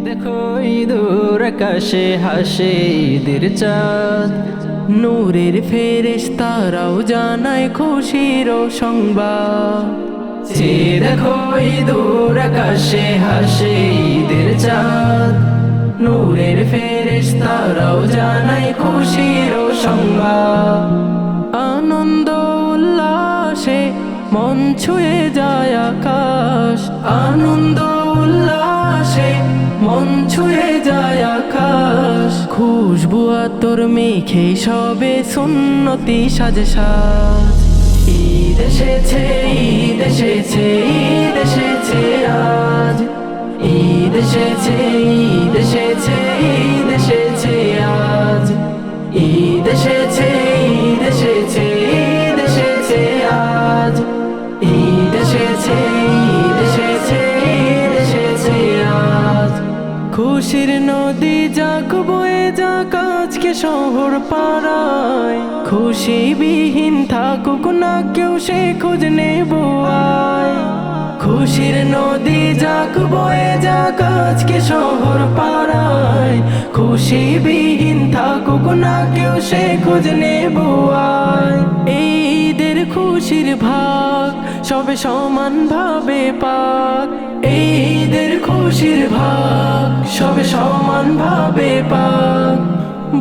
দেখো দূর আকাশে হাসে ঈদের চাঁদ, নূরের ফেরেশতারাও জানায় খুশির সংবাদ। দেখো দূর আকাশে হাসে ঈদের চাঁদ, নূরের ফেরেশতারাও জানায় খুশির সংবাদ। আনন্দ উল্লাসে মন ছুঁয়ে যায় আকাশ, আনন্দ উল্লাসে মন ছুঁয়ে যায় আকাশ। খুশবু আতর মেখে সবে সুন্নতি সাজে সাজ। ঈদ এসেছে, ঈদ এসেছে, ঈদ এসেছে আজ। ঈদ এসেছে, ঈদ এসেছে, ঈদ এসেছে আজ। ঈদ এসেছে, ঈদ এসেছে, ঈদ এসেছে আজ। ঈদ এসেছে, ঈদ এসেছে, ঈদ এসেছে আজ। খুশির নদী যাক বয়ে যাক আজকে শহর পাড়ায়, খুশি বিহীন থাকুক না কেউ সে খোঁজ নেব আয়। খুশির নদী যাক বয়ে যাক আজকে শহর পাড়ায়, খুশি বিহীন থাকুক না কেউ সে খোঁজ নেব আয়। এই ঈদের খুশির ভাগ সবে সমান ভাবে পাক, এই ঈদের খুশির ভাগ সবে সমান ভাবে পাক।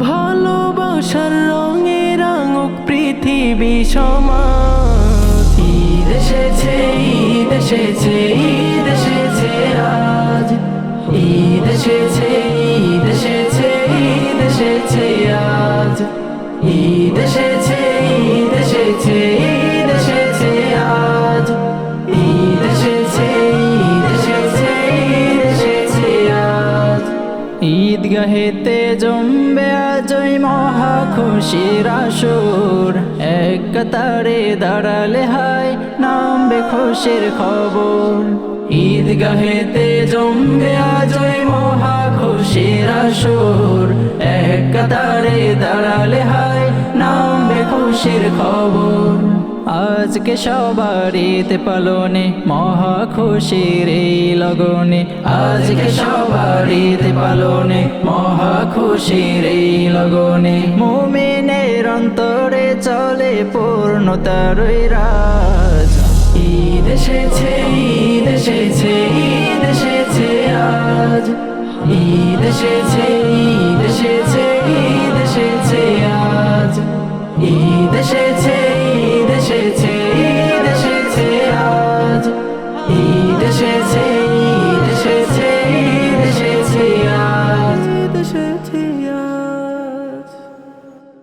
ভালোবাসার রঙে রাঙুক পৃথিবী সমাজ। ঈদ এসেছে, ঈদ এসেছে, ঈদ এসেছে আজ। ঈদ এসেছে, ঈদ এসেছে, ঈদ এসেছে আজ। ঈদ এসেছে, ঈদ এসেছে, ঈদ এসেছে আজ। ঈদ এসেছে, ঈদ এসেছে, ঈদ এসেছে আজ। ঈদগাহেতে জমবে আজই মহা খুশির আসর, এক কাতারে দাঁড়ালে হায় নামবে খুশির খবর। ঈদগাহেতে জমবে আজই মহা খুশির আসর, এক কাতারে দাঁড়ালে হায় নামবে খুশির খবর। আজকে সবার ঈদ পালনে মহা খুশির এই লগনে, আজকে সবার ঈদ পালনে মহা খুশির এই লগনে। মুমিনের অন্তরে চলে পূর্ণতার রাজ। ঈদ এসেছে, ঈদ এসেছে, ঈদ এসেছে আজ। ঈদ এসেছে, ঈদ এসেছে, ঈদ এসেছে আজ। ঈদ এসেছে,